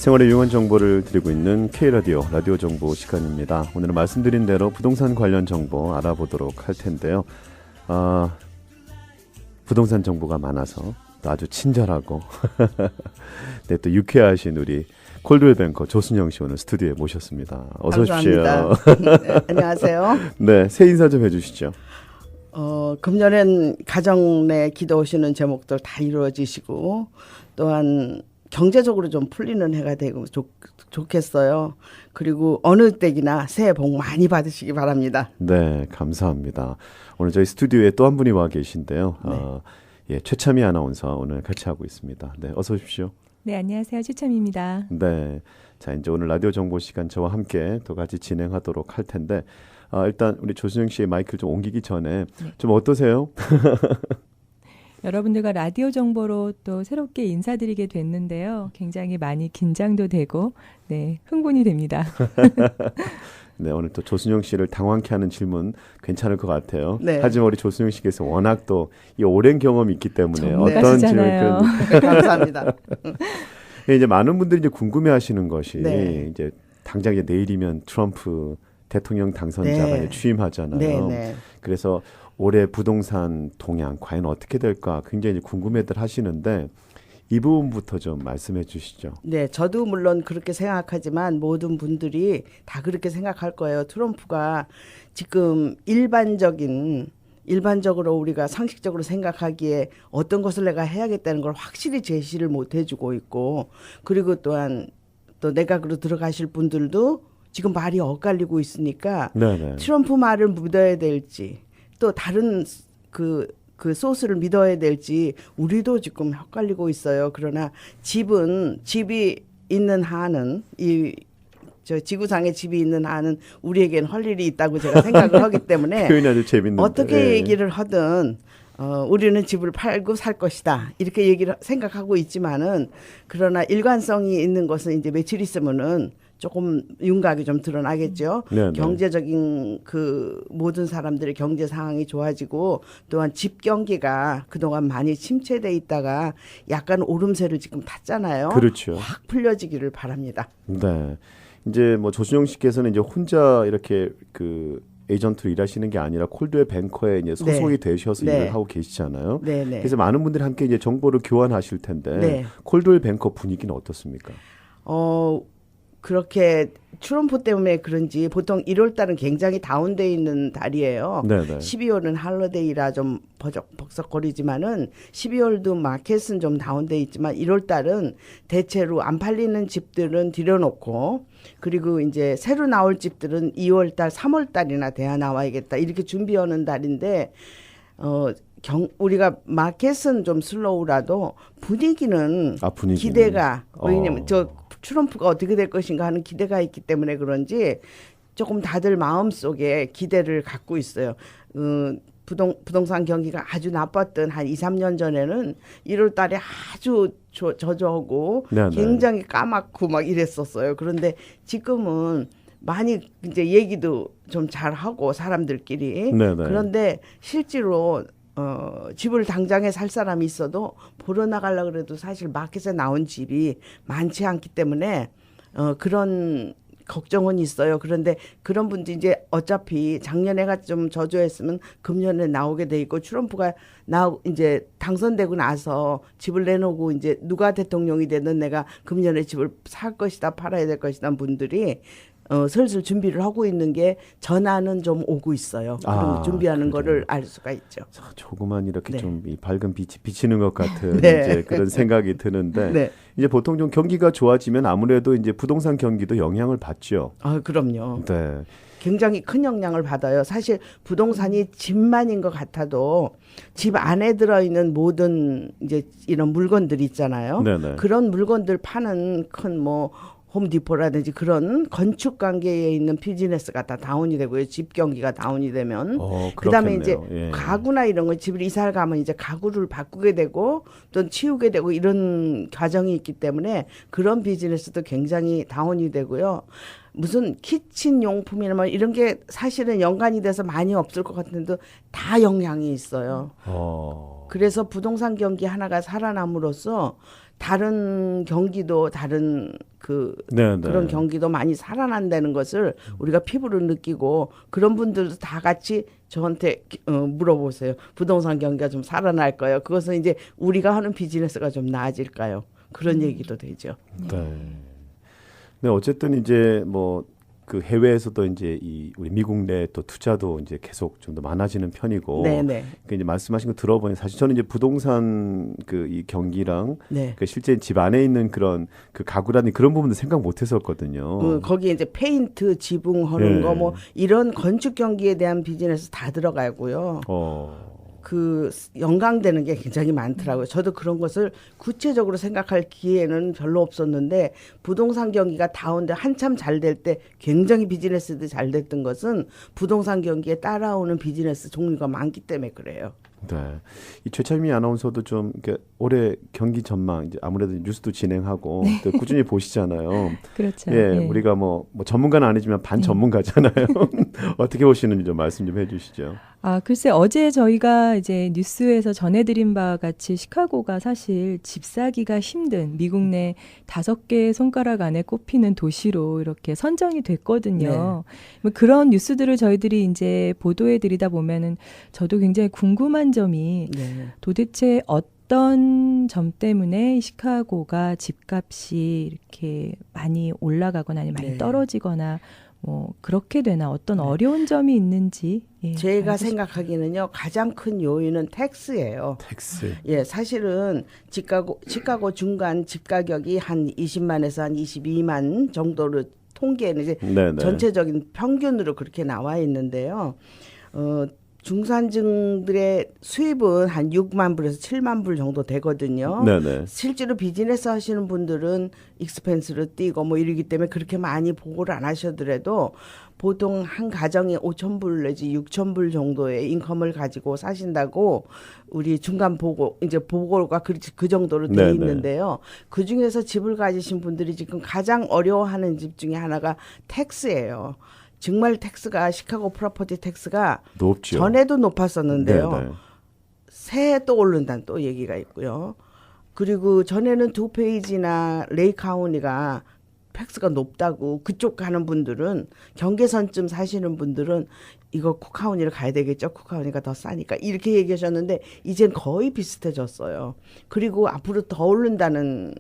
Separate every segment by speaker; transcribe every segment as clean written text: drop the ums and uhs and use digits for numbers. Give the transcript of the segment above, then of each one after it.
Speaker 1: 생활에 유용한 정보를 드리고 있는 K라디오 라디오 정보 시간입니다. 오늘은 말씀드린 대로 부동산 관련 정보 알아보도록 할 텐데요. 부동산 정보가 많아서 또 아주 친절하고 네, 또 유쾌하신 우리 콜드웰 뱅커 조순영 씨 오늘 스튜디오에 모셨습니다. 어서 오십시오.
Speaker 2: 네, 안녕하세요.
Speaker 1: 네, 새 인사 좀 해주시죠.
Speaker 2: 금년엔 가정 내 기도 오시는 제목들 다 이루어지시고 또한 경제적으로 좀 풀리는 해가 되고 좋겠어요. 그리고 어느 때기나 새해 복 많이 받으시기 바랍니다.
Speaker 1: 네, 감사합니다. 오늘 저희 스튜디오에 또 한 분이 와 계신데요. 네. 최참희 아나운서 오늘 같이 하고 있습니다. 네, 어서 오십시오.
Speaker 3: 네, 안녕하세요. 최참희입니다.
Speaker 1: 네, 자 이제 오늘 라디오 정보 시간 저와 함께 또 같이 진행하도록 할 텐데 일단 우리 조순영 씨의 마이크를 좀 옮기기 전에
Speaker 3: 네.
Speaker 1: 좀 어떠세요?
Speaker 3: 여러분들과 라디오 정보로 또 새롭게 인사드리게 됐는데요. 굉장히 많이 긴장도 되고 네, 흥분이 됩니다.
Speaker 1: 네, 오늘 또 조순영 씨를 당황케 하는 질문 괜찮을 것 같아요.
Speaker 2: 네.
Speaker 1: 하지만 우리 조순영 씨께서 워낙 또 이 오랜 경험이 있기 때문에 어떤
Speaker 3: 전문가시잖아요.
Speaker 1: 질문
Speaker 2: 감사합니다.
Speaker 1: 이제 많은 분들이 이제 궁금해하시는 것이
Speaker 2: 네.
Speaker 1: 이제 당장 이제 내일이면 트럼프 대통령 당선자가
Speaker 2: 네.
Speaker 1: 이제 취임하잖아요.
Speaker 2: 네, 네.
Speaker 1: 그래서 올해 부동산 동향 과연 어떻게 될까 굉장히 궁금해들 하시는데 이 부분부터 좀 말씀해 주시죠.
Speaker 2: 네, 저도 물론 그렇게 생각하지만 모든 분들이 다 그렇게 생각할 거예요. 트럼프가 지금 일반적으로 우리가 상식적으로 생각하기에 어떤 것을 내가 해야겠다는 걸 확실히 제시를 못 해주고 있고, 그리고 또한 또 내각으로 들어가실 분들도 지금 말이 엇갈리고 있으니까
Speaker 1: 네네.
Speaker 2: 트럼프 말을 믿어야 될지 또 다른 그 소스를 믿어야 될지 우리도 지금 헷갈리고 있어요. 그러나 집이 있는 한은 저 지구상에 집이 있는 한은 우리에겐 할 일이 있다고 제가 생각을 하기 때문에
Speaker 1: 표현이 아주 재밌는데
Speaker 2: 어떻게 얘기를 하든 우리는 집을 팔고 살 것이다 이렇게 얘기를 생각하고 있지만은 그러나 일관성이 있는 것은 이제 며칠 있으면은 조금 윤곽이 좀 드러나겠죠.
Speaker 1: 네네.
Speaker 2: 경제적인 그 모든 사람들의 경제 상황이 좋아지고 또한 집 경기가 그동안 많이 침체돼 있다가 약간 오름세를 지금 탔잖아요.
Speaker 1: 그렇죠.
Speaker 2: 확 풀려지기를 바랍니다.
Speaker 1: 네. 이제 뭐 조순영 씨께서는 이제 혼자 이렇게 그 에이전트로 일하시는 게 아니라 콜드웰 뱅커에 이제 소속이 되셔서
Speaker 2: 네.
Speaker 1: 일을 하고 계시잖아요.
Speaker 2: 네, 네.
Speaker 1: 그래서 많은 분들이 함께 이제 정보를 교환하실 텐데
Speaker 2: 네.
Speaker 1: 콜드웰 뱅커 분위기는 어떻습니까?
Speaker 2: 그렇게 트럼프 때문에 그런지 보통 1월 달은 굉장히 다운돼 있는 달이에요.
Speaker 1: 네네.
Speaker 2: 12월은 할러데이라 좀 버석거리지만은 12월도 마켓은 좀 다운돼 있지만 1월 달은 대체로 안 팔리는 집들은 들여놓고 그리고 이제 새로 나올 집들은 2월 달, 3월 달이나 돼야 나와야겠다 이렇게 준비하는 달인데 우리가 마켓은 좀 슬로우라도 분위기는 기대가 왜냐면 트럼프가 어떻게 될 것인가 하는 기대가 있기 때문에 그런지 조금 다들 마음속에 기대를 갖고 있어요. 부동산 경기가 아주 나빴던 한 2, 3년 전에는 1월 달에 아주 저조하고
Speaker 1: 네네.
Speaker 2: 굉장히 까맣고 막 이랬었어요. 그런데 지금은 많이 이제 얘기도 좀 잘하고 사람들끼리
Speaker 1: 네네.
Speaker 2: 그런데 실제로 집을 당장에 살 사람이 있어도 보러 나가려고 그래도 사실 마켓에 나온 집이 많지 않기 때문에 그런 걱정은 있어요. 그런데 그런 분들이 이제 어차피 작년에가 좀 저조했으면 금년에 나오게 돼 있고 트럼프가 이제 당선되고 나서 집을 내놓고 이제 누가 대통령이 되든 내가 금년에 집을 살 것이다 팔아야 될 것이다 분들이 슬슬 준비를 하고 있는 게 전화는 좀 오고 있어요. 그런 준비하는 거를 알 수가 있죠.
Speaker 1: 조그만 이렇게
Speaker 2: 네.
Speaker 1: 좀 이 밝은 빛이 비치는 것 같은
Speaker 2: 네.
Speaker 1: 이제 그런 생각이 드는데
Speaker 2: 네.
Speaker 1: 이제 보통 좀 경기가 좋아지면 아무래도 이제 부동산 경기도 영향을 받죠.
Speaker 2: 그럼요.
Speaker 1: 네.
Speaker 2: 굉장히 큰 영향을 받아요. 사실 부동산이 집만인 것 같아도 집 안에 들어있는 모든 이제 이런 물건들 있잖아요.
Speaker 1: 네네.
Speaker 2: 그런 물건들 파는 큰 뭐 홈디포라든지 그런 건축 관계에 있는 비즈니스가 다 다운이 되고요. 집 경기가 다운이 되면 그다음에 이제
Speaker 1: 예.
Speaker 2: 가구나 이런 거 집을 이사를 가면 이제 가구를 바꾸게 되고 또 치우게 되고 이런 과정이 있기 때문에 그런 비즈니스도 굉장히 다운이 되고요. 무슨 키친 용품이나 뭐 이런 게 사실은 연관이 돼서 많이 없을 것 같은데 다 영향이 있어요. 그래서 부동산 경기 하나가 살아남으로써 다른 경기도 다른
Speaker 1: 네,
Speaker 2: 그런
Speaker 1: 네.
Speaker 2: 경기도 많이 살아난다는 것을 우리가 피부로 느끼고 그런 분들도 다 같이 저한테 물어보세요. 부동산 경기가 좀 살아날까요? 그것은 이제 우리가 하는 비즈니스가 좀 나아질까요? 그런 얘기도 되죠.
Speaker 1: 네. 네, 어쨌든 이제 뭐 그 해외에서도 이제 이 우리 미국 내 또 투자도 이제 계속 좀 더 많아지는 편이고.
Speaker 2: 네네.
Speaker 1: 그 이제 말씀하신 거 들어보니 사실 저는 이제 부동산 그 이 경기랑
Speaker 2: 네.
Speaker 1: 그 실제 집 안에 있는 그런 그 가구라는 그런 부분도 생각 못 했었거든요.
Speaker 2: 거기에 이제 페인트, 지붕하는
Speaker 1: 네.
Speaker 2: 거 뭐 이런 건축 경기에 대한 비즈니스 다 들어가고요. 그 연관되는 게 굉장히 많더라고요. 저도 그런 것을 구체적으로 생각할 기회는 별로 없었는데 부동산 경기가 다운돼 한참 잘 될 때 굉장히 비즈니스도 잘 됐던 것은 부동산 경기에 따라오는 비즈니스 종류가 많기 때문에 그래요.
Speaker 1: 네. 이 최철미 아나운서도 좀 이렇게 올해 경기 전망 이제 아무래도 뉴스도 진행하고 또 꾸준히 보시잖아요.
Speaker 3: 그렇죠.
Speaker 1: 예,
Speaker 3: 예.
Speaker 1: 우리가 뭐 전문가는 아니지만 반 전문가잖아요. 어떻게 보시는지 좀 말씀 좀 해주시죠.
Speaker 3: 아, 글쎄 어제 저희가 이제 뉴스에서 전해드린 바와 같이 시카고가 사실 집 사기가 힘든 미국 내 5개의 손가락 안에 꼽히는 도시로 이렇게 선정이 됐거든요. 뭐 그런 뉴스들을 저희들이 이제 보도해드리다 보면은 저도 굉장히 궁금한 점이
Speaker 2: 네.
Speaker 3: 도대체 어떤 점 때문에 시카고가 집값이 이렇게 많이 올라가거나 아니면 많이
Speaker 2: 네.
Speaker 3: 떨어지거나 뭐 그렇게 되나 어떤 어려운 점이 있는지 예,
Speaker 2: 제가
Speaker 3: 알고
Speaker 2: 생각하기는요 가장 큰 요인은 텍스예요.
Speaker 1: 텍스.
Speaker 2: 예, 사실은 시카고 중간 집 가격이 한 20만에서 한 22만 정도로 통계는 이제
Speaker 1: 네네.
Speaker 2: 전체적인 평균으로 그렇게 나와 있는데요. 중산층들의 수입은 한 6만 불에서 7만 불 정도 되거든요.
Speaker 1: 네네.
Speaker 2: 실제로 비즈니스 하시는 분들은 익스펜스를 띄고 뭐 이러기 때문에 그렇게 많이 보고를 안 하셔더라도 보통 한 가정이 5천 불 내지 6천 불 정도의 인컴을 가지고 사신다고 우리 중간 보고 이제 보고가 그 정도로 돼
Speaker 1: 네네.
Speaker 2: 있는데요. 그 중에서 집을 가지신 분들이 지금 가장 어려워하는 집 중에 하나가 텍스예요. 정말 텍스가 시카고 프로퍼티 텍스가
Speaker 1: 높죠.
Speaker 2: 전에도 높았었는데요.
Speaker 1: 네네.
Speaker 2: 새해 또 오른다는 또 얘기가 있고요. 그리고 전에는 두 페이지나 레이 카운티가 텍스가 높다고 그쪽 가는 분들은 경계선쯤 사시는 분들은 이거 쿡카운티를 가야 되겠죠. 쿡카운티가 더 싸니까 이렇게 얘기하셨는데 이젠 거의 비슷해졌어요. 그리고 앞으로 더 오른다는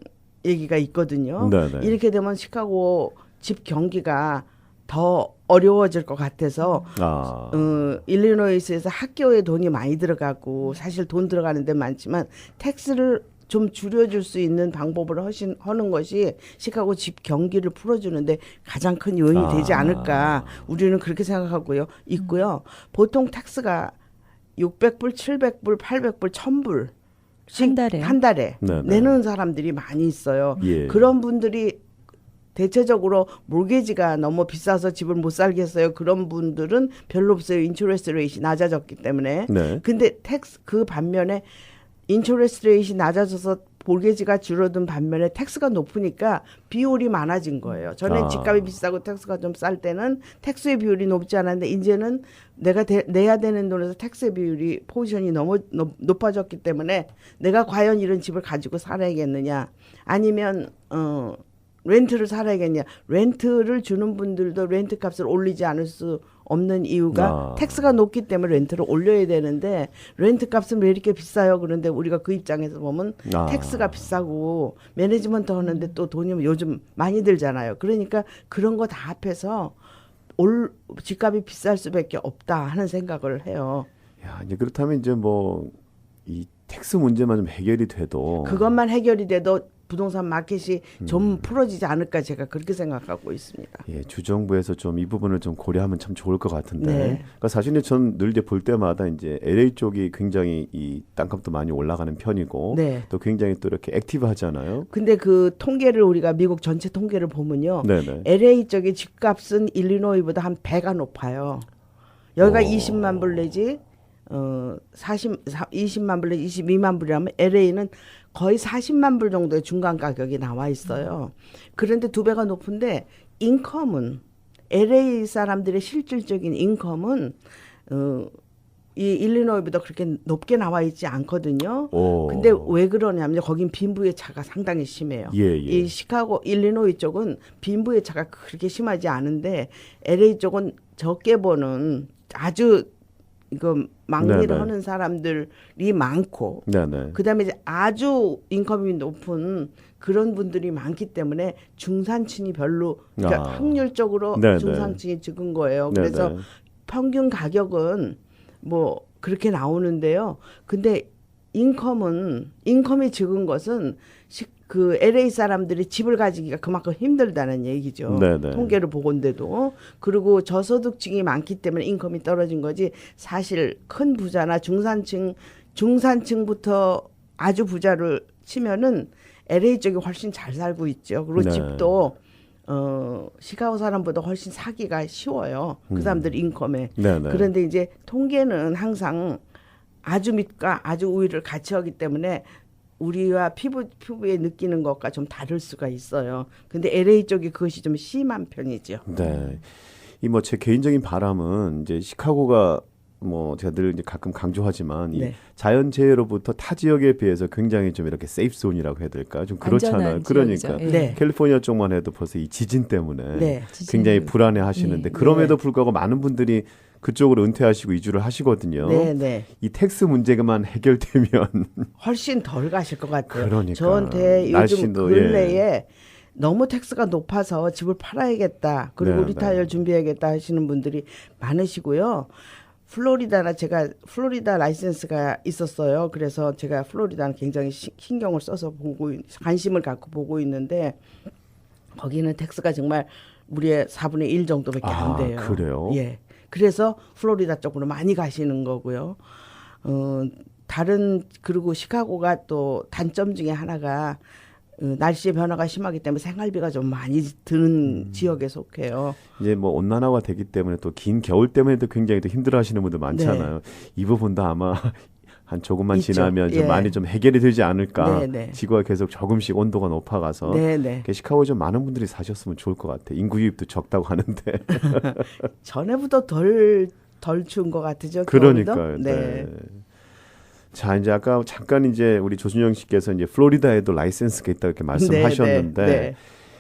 Speaker 2: 얘기가 있거든요.
Speaker 1: 네네.
Speaker 2: 이렇게 되면 시카고 집 경기가 더 어려워질 것 같아서 일리노이스에서 학교에 돈이 많이 들어가고 사실 돈 들어가는 데 많지만 텍스를 좀 줄여줄 수 있는 방법을 하는 것이 시카고 집 경기를 풀어주는데 가장 큰 요인이 되지 않을까 우리는 그렇게 생각하고요. 있고요. 보통 텍스가 600불, 700불, 800불, 1000불
Speaker 3: 한 달에
Speaker 1: 네네.
Speaker 2: 내는 사람들이 많이 있어요.
Speaker 1: 예.
Speaker 2: 그런 분들이 대체적으로 몰개지가 너무 비싸서 집을 못 살겠어요. 그런 분들은 별로 없어요. 인터레스트 레이트이 낮아졌기 때문에.
Speaker 1: 네.
Speaker 2: 근데 텍스 그 반면에 인터레스트 레이트이 낮아져서 몰개지가 줄어든 반면에 텍스가 높으니까 비율이 많아진 거예요. 전에 집값이 비싸고 텍스가 좀 쌀 때는 텍스의 비율이 높지 않았는데 이제는 내가 내야 되는 돈에서 텍스의 비율이 포지션이 너무 높아졌기 때문에 내가 과연 이런 집을 가지고 살아야겠느냐 아니면 렌트를 살아야겠냐. 렌트를 주는 분들도 렌트 값을 올리지 않을 수 없는 이유가 텍스가 높기 때문에 렌트를 올려야 되는데 렌트 값은 왜 이렇게 비싸요? 그런데 우리가 그 입장에서 보면 텍스가 비싸고 매니지먼트 하는데 또 돈이 요즘 많이 들잖아요. 그러니까 그런 거 다 합해서 집값이 비쌀 수밖에 없다 하는 생각을 해요.
Speaker 1: 야, 이제 그렇다면 이제 뭐 이 텍스 문제만 좀 해결이 돼도
Speaker 2: 그것만 해결이 돼도 부동산 마켓이 좀 풀어지지 않을까 제가 그렇게 생각하고 있습니다.
Speaker 1: 예, 주정부에서 좀 이 부분을 좀 고려하면 참 좋을 것 같은데.
Speaker 2: 네.
Speaker 1: 그러니까 사실은 전 늘 이제 볼 때마다 이제 LA 쪽이 굉장히 이 땅값도 많이 올라가는 편이고
Speaker 2: 네.
Speaker 1: 또 굉장히 또 이렇게 액티브하잖아요.
Speaker 2: 근데 그 통계를 우리가 미국 전체 통계를 보면요.
Speaker 1: 네네.
Speaker 2: LA 쪽의 집값은 일리노이보다 한 배가 높아요. 여기가 20만 불 내지 20만 불 내지 22만 불이라면 LA는 거의 40만 불 정도의 중간 가격이 나와 있어요. 그런데 두 배가 높은데 인컴은 LA 사람들의 실질적인 인컴은 이 일리노이보다 그렇게 높게 나와 있지 않거든요.
Speaker 1: 오.
Speaker 2: 근데 왜 그러냐면 거긴 빈부의 차가 상당히 심해요.
Speaker 1: 예, 예.
Speaker 2: 이 시카고, 일리노이 쪽은 빈부의 차가 그렇게 심하지 않은데 LA 쪽은 적게 보는 아주 이거 막리를
Speaker 1: 네네.
Speaker 2: 하는 사람들이 많고
Speaker 1: 네네.
Speaker 2: 그다음에 이제 아주 인컴이 높은 그런 분들이 많기 때문에 중산층이 별로 그러니까
Speaker 1: 아.
Speaker 2: 확률적으로
Speaker 1: 네네.
Speaker 2: 중산층이 적은 거예요. 그래서
Speaker 1: 네네.
Speaker 2: 평균 가격은 뭐 그렇게 나오는데요. 근데 인컴이 적은 것은 그 LA 사람들이 집을 가지기가 그만큼 힘들다는 얘기죠.
Speaker 1: 네네.
Speaker 2: 통계를 보건대도. 그리고 저소득층이 많기 때문에 인컴이 떨어진 거지 사실 큰 부자나 중산층부터 아주 부자를 치면은 LA 쪽이 훨씬 잘 살고 있죠. 그리고
Speaker 1: 네.
Speaker 2: 집도 시카고 사람보다 훨씬 사기가 쉬워요. 그 사람들 인컴에.
Speaker 1: 네네.
Speaker 2: 그런데 이제 통계는 항상 아주 밑과 아주 우위를 같이 하기 때문에 우리와 피부에 느끼는 것과 좀 다를 수가 있어요. 근데 LA 쪽이 그것이 좀 심한 편이죠.
Speaker 1: 네. 이 뭐 제 개인적인 바람은 이제 시카고가 뭐 제가 늘 이제 가끔 강조하지만 이
Speaker 2: 네.
Speaker 1: 자연재해로부터 타 지역에 비해서 굉장히 좀 이렇게 세이프 존이라고 해야 될까요? 좀 그렇잖아요.
Speaker 3: 안전한
Speaker 1: 그러니까
Speaker 3: 지역이죠. 예.
Speaker 2: 네.
Speaker 1: 캘리포니아 쪽만 해도 벌써 이 지진 때문에
Speaker 2: 네.
Speaker 1: 굉장히 불안해 하시는데
Speaker 3: 예.
Speaker 1: 그럼에도 불구하고 많은 분들이 그쪽으로 은퇴하시고 이주를 하시거든요.
Speaker 2: 네, 네.
Speaker 1: 이 텍스 문제만 해결되면
Speaker 2: 훨씬 덜 가실 것 같아요.
Speaker 1: 그러니까.
Speaker 2: 저한테 요즘
Speaker 1: 날씨도,
Speaker 2: 근래에 너무 텍스가 높아서 집을 팔아야겠다. 그리고
Speaker 1: 네,
Speaker 2: 리타이어
Speaker 1: 네.
Speaker 2: 준비해야겠다 하시는 분들이 많으시고요. 제가 플로리다 라이센스가 있었어요. 그래서 제가 플로리다는 굉장히 신경을 써서 관심을 갖고 보고 있는데 거기는 텍스가 정말 우리의 4분의 1 정도밖에 안 돼요.
Speaker 1: 그래요?
Speaker 2: 예. 그래서 플로리다 쪽으로 많이 가시는 거고요. 그리고 시카고가 또 단점 중에 하나가 날씨의 변화가 심하기 때문에 생활비가 좀 많이 드는 지역에 속해요.
Speaker 1: 이제 뭐 온난화가 되기 때문에 또 긴 겨울 때문에도 굉장히 또 힘들어하시는 분들 많잖아요. 이 부분도 아마 한 조금만
Speaker 2: 있죠.
Speaker 1: 지나면 좀
Speaker 2: 예.
Speaker 1: 많이 좀 해결이 되지 않을까.
Speaker 2: 네네.
Speaker 1: 지구가 계속 조금씩 온도가 높아가서
Speaker 2: 네네.
Speaker 1: 시카고에 좀 많은 분들이 사셨으면 좋을 것 같아요. 인구 유입도 적다고 하는데.
Speaker 2: 전에보다 덜 추운 것 같으죠. 겨울도?
Speaker 1: 그러니까요. 네. 자, 이제 아까 잠깐 이제 우리 조순영 씨께서 이제 플로리다에도 라이센스가 있다고 이렇게 말씀하셨는데
Speaker 2: 네, 네.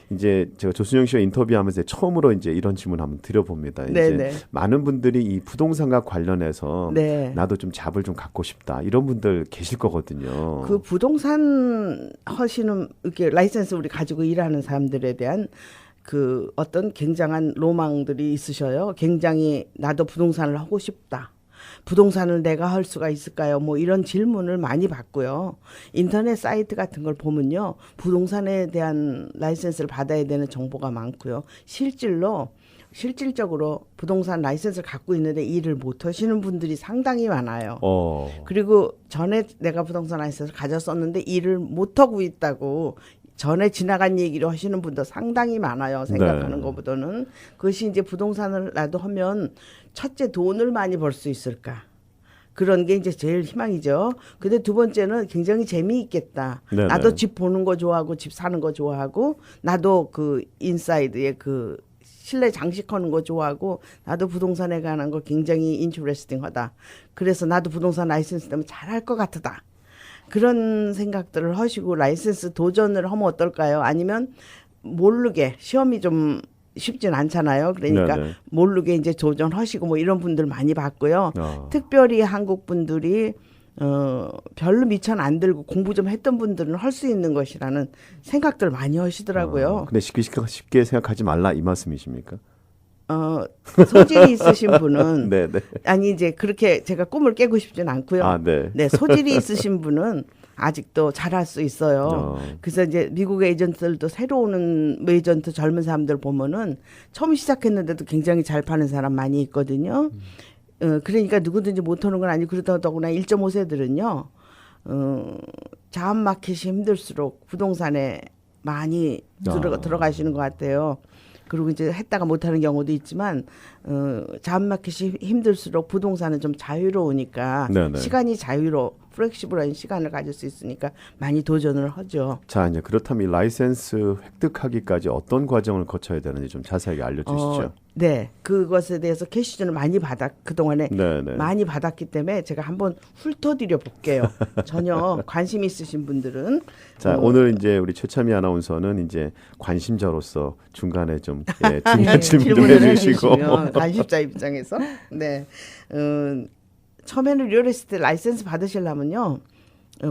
Speaker 1: 이제 제가 조순영 씨와 인터뷰하면서 처음으로 이제 이런 질문 한번 드려봅니다.
Speaker 2: 네,
Speaker 1: 이제
Speaker 2: 네.
Speaker 1: 많은 분들이 이 부동산과 관련해서
Speaker 2: 네.
Speaker 1: 나도 좀 잡을 좀 갖고 싶다 이런 분들 계실 거거든요.
Speaker 2: 그 부동산 하시는 이렇게 라이센스 우리 가지고 일하는 사람들에 대한 그 어떤 굉장한 로망들이 있으셔요. 굉장히 나도 부동산을 하고 싶다. 부동산을 내가 할 수가 있을까요? 뭐 이런 질문을 많이 받고요. 인터넷 사이트 같은 걸 보면요. 부동산에 대한 라이센스를 받아야 되는 정보가 많고요. 실질적으로 부동산 라이센스를 갖고 있는데 일을 못 하시는 분들이 상당히 많아요. 그리고 전에 내가 부동산 라이센스를 가졌었는데 일을 못 하고 있다고 전에 지나간 얘기를 하시는 분도 상당히 많아요. 생각하는
Speaker 1: 네.
Speaker 2: 것보다는. 그것이 이제 부동산을 나도 하면 첫째 돈을 많이 벌 수 있을까. 그런 게 이제 제일 희망이죠. 근데 두 번째는 굉장히 재미있겠다.
Speaker 1: 네네.
Speaker 2: 나도 집 보는 거 좋아하고 집 사는 거 좋아하고 나도 그 인사이드에 그 실내 장식하는 거 좋아하고 나도 부동산에 관한 거 굉장히 인트레스팅하다. 그래서 나도 부동산 라이센스 때문에 잘할 것 같다. 그런 생각들을 하시고 라이센스 도전을 하면 어떨까요? 아니면 모르게 시험이 좀 쉽진 않잖아요. 그러니까
Speaker 1: 네네.
Speaker 2: 모르게 이제 도전하시고 뭐 이런 분들 많이 봤고요. 특별히 한국 분들이 별로 미천 안 들고 공부 좀 했던 분들은 할 수 있는 것이라는 생각들 많이 하시더라고요.
Speaker 1: 근데 쉽게 생각하지 말라 이 말씀이십니까?
Speaker 2: 소질이 있으신 분은
Speaker 1: 네네.
Speaker 2: 아니 이제 그렇게 제가 꿈을 깨고 싶진 않고요.
Speaker 1: 네.
Speaker 2: 네, 소질이 있으신 분은 아직도 잘할 수 있어요. 그래서 이제 미국 에이전트들도 새로 오는 에이전트 젊은 사람들 보면은 처음 시작했는데도 굉장히 잘 파는 사람 많이 있거든요. 그러니까 누구든지 못하는 건 아니고 그러더구나 1.5세들은요. 자업 마켓이 힘들수록 부동산에 많이 들어가시는 것 같아요. 그리고 이제 했다가 못하는 경우도 있지만 자업 마켓이 힘들수록 부동산은 좀 자유로우니까
Speaker 1: 네네.
Speaker 2: 시간이 플렉시블한 시간을 가질 수 있으니까 많이 도전을 하죠.
Speaker 1: 자, 이제 그렇다면 이 라이센스 획득하기까지 어떤 과정을 거쳐야 되는지 좀 자세하게 알려주시죠.
Speaker 2: 네, 그것에 대해서 캐시즌을 많이 그동안에
Speaker 1: 네네.
Speaker 2: 많이 받았기 때문에 제가 한번 훑어드려 볼게요. 전혀 관심 있으신 분들은.
Speaker 1: 자, 오늘 이제 우리 최참희 아나운서는 이제 관심자로서 중간에 좀 중요한 질문도 해주시고.
Speaker 2: 해주시면 관심자 입장에서. 네. 처음에는 리얼에스테이트 라이센스 받으시려면요.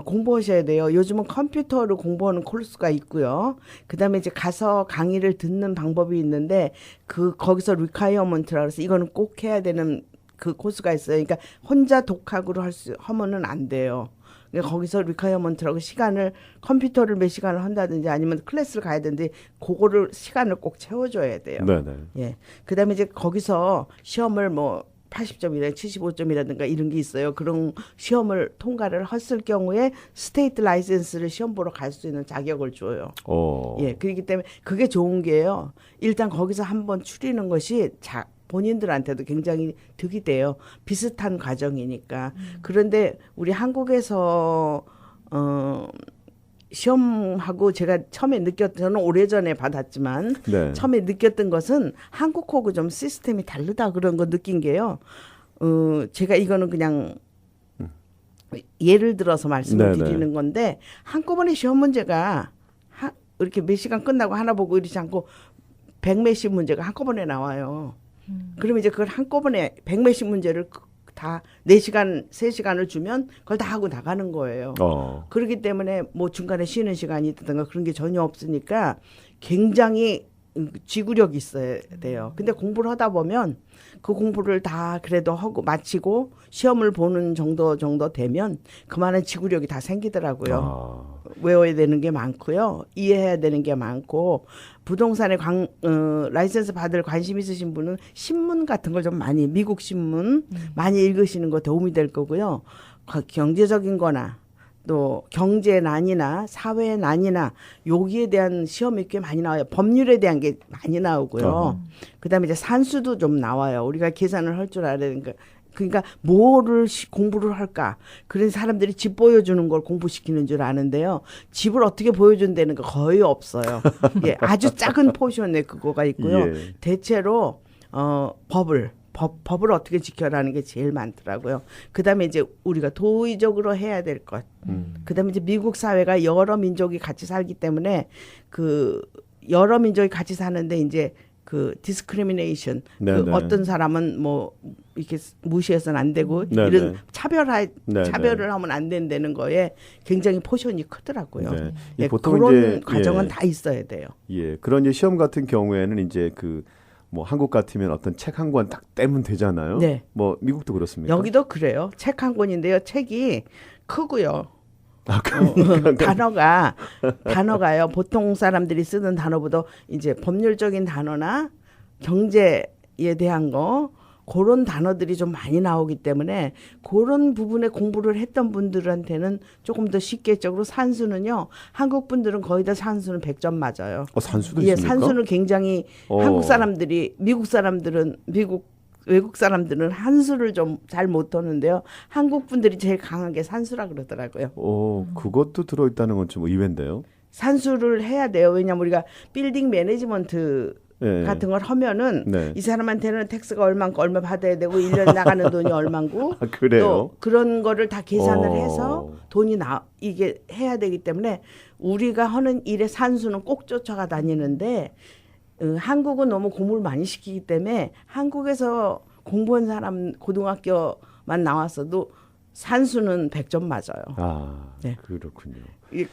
Speaker 2: 공부하셔야 돼요. 요즘은 컴퓨터로 공부하는 코र्스가 있고요. 그다음에 이제 가서 강의를 듣는 방법이 있는데 거기서 리콰이어먼트라 그래서 이거는 꼭 해야 되는 그 코스가 있어요. 그러니까 혼자 독학으로 하면은 안 돼요. 그러니까 거기서 리콰이어먼트라고 시간을 컴퓨터를 몇 시간을 한다든지 아니면 클래스를 가야 되는데 그거를 시간을 꼭 채워줘야 돼요.
Speaker 1: 네네.
Speaker 2: 예. 그다음에 이제 거기서 시험을 뭐 80점이라 75점이라든가 이런 게 있어요. 그런 시험을 통과를 했을 경우에 스테이트 라이센스를 시험 보러 갈 수 있는 자격을 줘요. 예, 그렇기 때문에 그게 좋은 게요. 일단 거기서 한번 추리는 것이 본인들한테도 굉장히 득이 돼요. 비슷한 과정이니까. 그런데 우리 한국에서 시험하고 제가 처음에 저는 오래전에 받았지만
Speaker 1: 네.
Speaker 2: 처음에 느꼈던 것은 한국하고 좀 시스템이 다르다 그런 거 느낀 게요. 제가 이거는 그냥 예를 들어서 말씀을
Speaker 1: 네네.
Speaker 2: 드리는 건데 한꺼번에 시험 문제가 이렇게 몇 시간 끝나고 하나 보고 이러지 않고 100몇십 문제가 한꺼번에 나와요. 그러면 이제 그걸 한꺼번에 100몇십 문제를 다 4시간, 3시간을 주면 그걸 다 하고 나가는 거예요. 그렇기 때문에 뭐 중간에 쉬는 시간이 있다든가 그런 게 전혀 없으니까 굉장히 지구력이 있어야 돼요. 근데 공부를 하다 보면 그 공부를 다 그래도 하고 마치고 시험을 보는 정도 되면 그만한 지구력이 다 생기더라고요. 외워야 되는 게 많고요. 이해해야 되는 게 많고 부동산에 라이센스 받을 관심 있으신 분은 신문 같은 걸 좀 많이 미국 신문 많이 읽으시는 거 도움이 될 거고요. 경제적인 거나 또 경제난이나 사회난이나 여기에 대한 시험이 꽤 많이 나와요. 법률에 대한 게 많이 나오고요. 그다음에 이제 산수도 좀 나와요. 우리가 계산을 할 줄 알아야 되니까. 그러니까 뭐를 공부를 할까? 그런 사람들이 집 보여주는 걸 공부시키는 줄 아는데요. 집을 어떻게 보여준다는 거 거의 없어요. 예, 아주 작은 포션에 그거가 있고요.
Speaker 1: 예.
Speaker 2: 대체로 법을 어떻게 지켜라는 게 제일 많더라고요. 그다음에 이제 우리가 도의적으로 해야 될 것. 그다음에 이제 미국 사회가 여러 민족이 같이 살기 때문에 그 여러 민족이 같이 사는데 이제 그 디스크리미네이션 어떤 사람은 뭐 이렇게 무시해서는 안 되고 이런 차별을 하면 안 된다는 거에 굉장히 포션이 크더라고요.
Speaker 1: 네.
Speaker 2: 예,
Speaker 1: 보통
Speaker 2: 그런
Speaker 1: 이제,
Speaker 2: 과정은 다 있어야 돼요.
Speaker 1: 예, 그런 이제 시험 같은 경우에는 이제 뭐 한국 같으면 어떤 책 한 권 딱 떼면 되잖아요.
Speaker 2: 네.
Speaker 1: 뭐 미국도 그렇습니까?
Speaker 2: 여기도 그래요. 책 한 권인데요. 책이 크고요. 단어가요. 보통 사람들이 쓰는 단어보다 이제 법률적인 단어나 경제에 대한 거 그런 단어들이 좀 많이 나오기 때문에 그런 부분에 공부를 했던 분들한테는 조금 더 쉽게 했죠. 산수는요. 한국 분들은 거의 다 산수는 100점 맞아요.
Speaker 1: 산수도
Speaker 2: 예,
Speaker 1: 있습니까?
Speaker 2: 산수는 굉장히 한국 사람들이 외국 사람들은 한수를 좀 잘 못하는데요. 한국 분들이 제일 강하게 산수라 그러더라고요.
Speaker 1: 그것도 들어있다는 건 좀 의외인데요.
Speaker 2: 산수를 해야 돼요. 왜냐하면 우리가 빌딩 매니지먼트 같은 걸 하면은 이 사람한테는 텍스가 얼마고 얼마 받아야 되고 1년 나가는 돈이 얼마고
Speaker 1: 그래요?
Speaker 2: 또 그런 거를 다 계산을 해서 돈이 이게 해야 되기 때문에 우리가 하는 일의 산수는 꼭 쫓아가 다니는데 한국은 너무 공부를 많이 시키기 때문에 한국에서 공부한 사람 고등학교만 나왔어도 산수는 100점 맞아요.
Speaker 1: 네. 그렇군요.
Speaker 2: 예,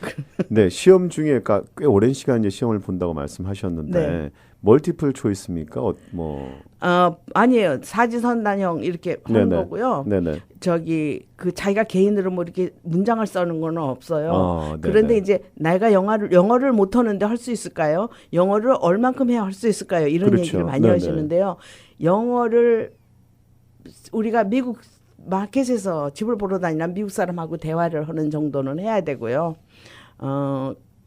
Speaker 1: 네, 시험 중에 그러니까 꽤 오랜 시간 이제 시험을 본다고 말씀하셨는데 멀티플 초이스입니까?
Speaker 2: 아니에요. 사지선단형 이렇게 하는
Speaker 1: 네네.
Speaker 2: 거고요.
Speaker 1: 네네.
Speaker 2: 자기가 개인으로 뭐 이렇게 문장을 써는 건 없어요.
Speaker 1: 네네.
Speaker 2: 그런데 이제 내가 영어를 못 하는데 할 수 있을까요? 영어를 얼만큼 해야 할 수 있을까요? 이런
Speaker 1: 그렇죠.
Speaker 2: 얘기를 많이
Speaker 1: 네네.
Speaker 2: 하시는데요. 영어를 우리가 미국 마켓에서 집을 보러 다니는 미국 사람하고 대화를 하는 정도는 해야 되고요.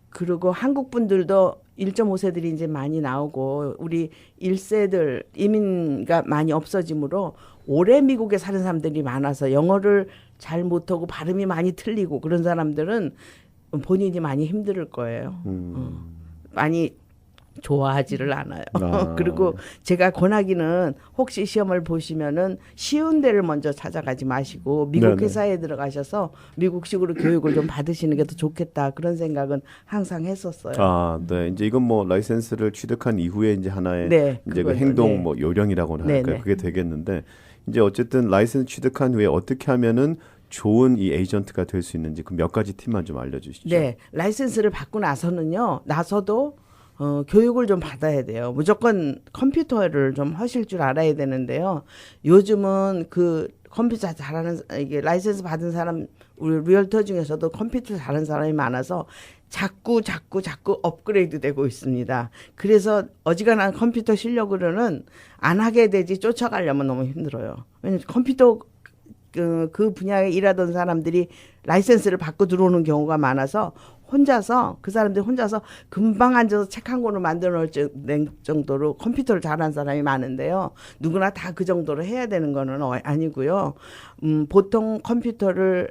Speaker 2: 그리고 한국 분들도 1.5세들이 이제 많이 나오고 우리 1세들 이민가 많이 없어지므로 오래 미국에 사는 사람들이 많아서 영어를 잘 못하고 발음이 많이 틀리고 그런 사람들은 본인이 많이 힘들 거예요. 많이 좋아하지를 않아요. 그리고 제가 권하기는 혹시 시험을 보시면은 쉬운 데를 먼저 찾아가지 마시고 미국
Speaker 1: 네네.
Speaker 2: 회사에 들어가셔서 미국식으로 교육을 좀 받으시는 게 더 좋겠다 그런 생각은 항상 했었어요.
Speaker 1: 아, 네. 이제 이건 뭐 라이센스를 취득한 이후에 이제 하나의
Speaker 2: 네,
Speaker 1: 이제 그
Speaker 2: 그거죠.
Speaker 1: 행동
Speaker 2: 네.
Speaker 1: 뭐 요령이라고나
Speaker 2: 네,
Speaker 1: 할까요?
Speaker 2: 네.
Speaker 1: 그게 되겠는데 이제 어쨌든 라이센스 취득한 후에 어떻게 하면은 좋은 이 에이전트가 될 수 있는지 그 몇 가지 팁만 좀 알려주시죠.
Speaker 2: 네, 라이센스를 받고 나서도 교육을 좀 받아야 돼요. 무조건 컴퓨터를 좀 하실 줄 알아야 되는데요. 요즘은 그 컴퓨터 잘하는 이게 라이센스 받은 사람 우리 리얼터 중에서도 컴퓨터 잘하는 사람이 많아서 자꾸 업그레이드 되고 있습니다. 그래서 어지간한 컴퓨터 실력으로는 안 하게 되지 쫓아가려면 너무 힘들어요. 왜냐면 컴퓨터 그 분야에 일하던 사람들이 라이센스를 받고 들어오는 경우가 많아서 그 사람들이 혼자서 금방 앉아서 책 한 권을 만들어 놓을 정도로 컴퓨터를 잘하는 사람이 많은데요. 누구나 다 그 정도로 해야 되는 거는 아니고요. 보통 컴퓨터를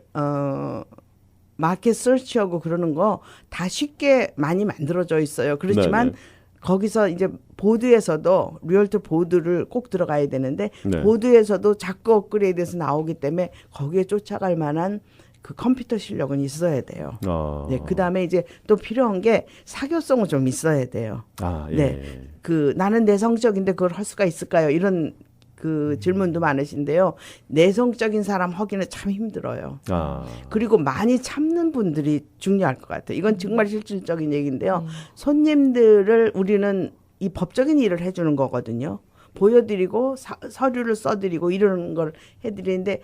Speaker 2: 마켓 서치하고 그러는 거 다 쉽게 많이 만들어져 있어요. 그렇지만
Speaker 1: 네네.
Speaker 2: 거기서 이제 보드에서도 리얼터 보드를 꼭 들어가야 되는데
Speaker 1: 네.
Speaker 2: 보드에서도 자꾸 업그레이드해서 나오기 때문에 거기에 쫓아갈 만한 그 컴퓨터 실력은 있어야 돼요. 네, 그다음에 이제 또 필요한 게 사교성은 좀 있어야 돼요.
Speaker 1: 아, 예.
Speaker 2: 네. 그 나는 내성적인데 그걸 할 수가 있을까요? 이런 그 질문도 많으신데요. 내성적인 사람 하기는 참 힘들어요.
Speaker 1: 아.
Speaker 2: 그리고 많이 참는 분들이 중요할 것 같아요. 이건 정말 실질적인 얘기인데요. 손님들을 우리는 이 법적인 일을 해주는 거거든요. 보여드리고 서류를 써드리고 이런 걸 해드리는데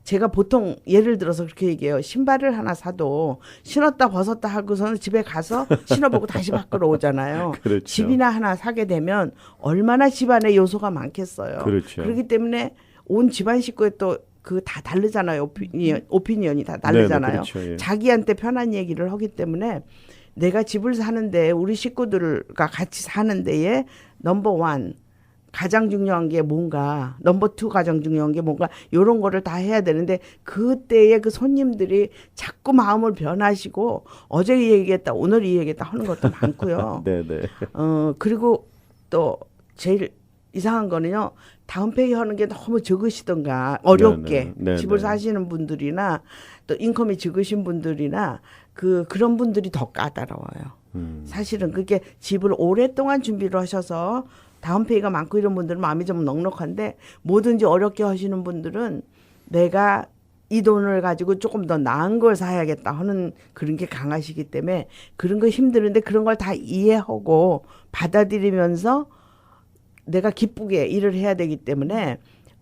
Speaker 2: 제가 보통 예를 들어서 그렇게 얘기해요. 신발을 하나 사도 신었다 벗었다 하고서는 집에 가서 신어보고 다시 밖으로 오잖아요.
Speaker 1: 그렇죠.
Speaker 2: 집이나 하나 사게 되면 얼마나 집안에 요소가 많겠어요.
Speaker 1: 그렇죠.
Speaker 2: 그렇기 때문에 온 집안 식구에 또 그 다 다르잖아요. 오피니언이 다 다르잖아요.
Speaker 1: 네네, 그렇죠. 예.
Speaker 2: 자기한테 편한 얘기를 하기 때문에 내가 집을 사는데 우리 식구들과 같이 사는 데에 넘버 원 가장 중요한 게 뭔가 넘버 투 가장 중요한 게 뭔가 이런 거를 다 해야 되는데 그때에 그 손님들이 자꾸 마음을 변하시고 어제 이 얘기했다 오늘 이 얘기했다 하는 것도 많고요.
Speaker 1: 네네.
Speaker 2: 그리고 또 제일 이상한 거는요. 다운 페이 하는 게 너무 적으시던가 어렵게
Speaker 1: 네네.
Speaker 2: 집을
Speaker 1: 네네.
Speaker 2: 사시는 분들이나 또 인컴이 적으신 분들이나 그런 분들이 더 까다로워요. 사실은 그게 집을 오랫동안 준비를 하셔서 다운페이가 많고 이런 분들은 마음이 좀 넉넉한데 뭐든지 어렵게 하시는 분들은 내가 이 돈을 가지고 조금 더 나은 걸 사야겠다 하는 그런 게 강하시기 때문에 그런 거 힘드는데 그런 걸 다 이해하고 받아들이면서 내가 기쁘게 일을 해야 되기 때문에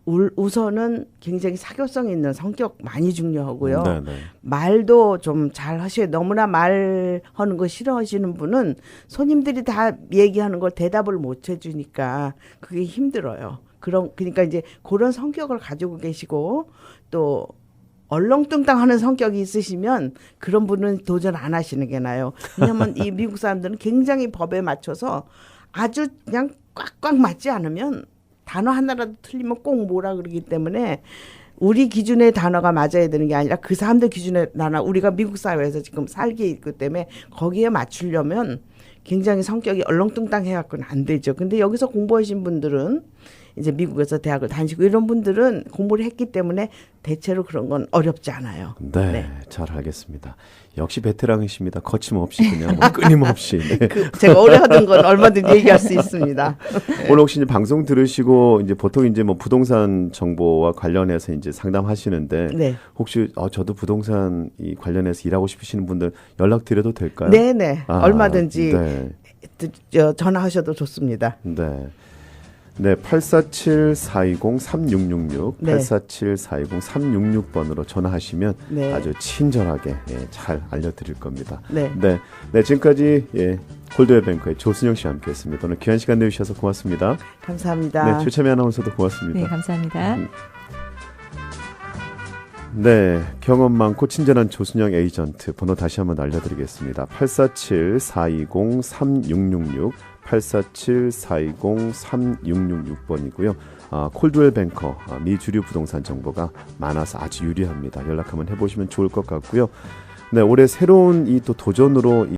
Speaker 2: 우선은 굉장히 사교성 있는 성격 많이 중요하고요.
Speaker 1: 네네.
Speaker 2: 말도 좀 잘 하셔야 너무나 말하는 거 싫어하시는 분은 손님들이 다 얘기하는 걸 대답을 못 해주니까 그게 힘들어요. 그러니까 이제 그런 성격을 가지고 계시고 또 얼렁뚱땅하는 성격이 있으시면 그런 분은 도전 안 하시는 게 나아요. 왜냐하면 이 미국 사람들은 굉장히 법에 맞춰서 아주 그냥 꽉꽉 맞지 않으면 단어 하나라도 틀리면 꼭 뭐라 그러기 때문에 우리 기준의 단어가 맞아야 되는 게 아니라 그 사람들 기준의 단어 우리가 미국 사회에서 지금 살기 있기 때문에 거기에 맞추려면 굉장히 성격이 얼렁뚱땅해갖고는 안 되죠. 근데 여기서 공부하신 분들은 이제 미국에서 대학을 다니시고 이런 분들은 공부를 했기 때문에 대체로 그런 건 어렵지 않아요.
Speaker 1: 네,
Speaker 2: 네.
Speaker 1: 잘 알겠습니다. 역시 베테랑이십니다. 거침없이 그냥 뭐 끊임없이. 네.
Speaker 2: 제가 오래 하던 건 얼마든지 얘기할 수 있습니다.
Speaker 1: 오늘 혹시 이제 방송 들으시고 이제 보통 이제 뭐 부동산 정보와 관련해서 이제 상담하시는데
Speaker 2: 네.
Speaker 1: 혹시 저도 부동산 이 관련해서 일하고 싶으시는 분들 연락 드려도 될까요?
Speaker 2: 네네. 얼마든지
Speaker 1: 네.
Speaker 2: 전화하셔도 좋습니다.
Speaker 1: 네. 네, 847-420-3666,
Speaker 2: 네.
Speaker 1: 847-420-3666번으로 전화하시면
Speaker 2: 네.
Speaker 1: 아주 친절하게 잘 알려드릴 겁니다.
Speaker 2: 네.
Speaker 1: 네, 지금까지 콜드웰 뱅크의 조순영 씨와 함께했습니다. 오늘 귀한 시간 내주셔서 고맙습니다.
Speaker 2: 감사합니다.
Speaker 1: 네, 최채미 아나운서도 고맙습니다.
Speaker 3: 네, 감사합니다.
Speaker 1: 네, 경험 많고 친절한 조순영 에이전트 번호 다시 한번 알려드리겠습니다. 847-420-3666 847-420-3666번이고요. 콜드웰 뱅커 미주류 부동산 정보가 많아서 아주 유리합니다. 연락 한번 해보시면 좋을 것 같고요. 네, 올해 새로운 이 또 도전으로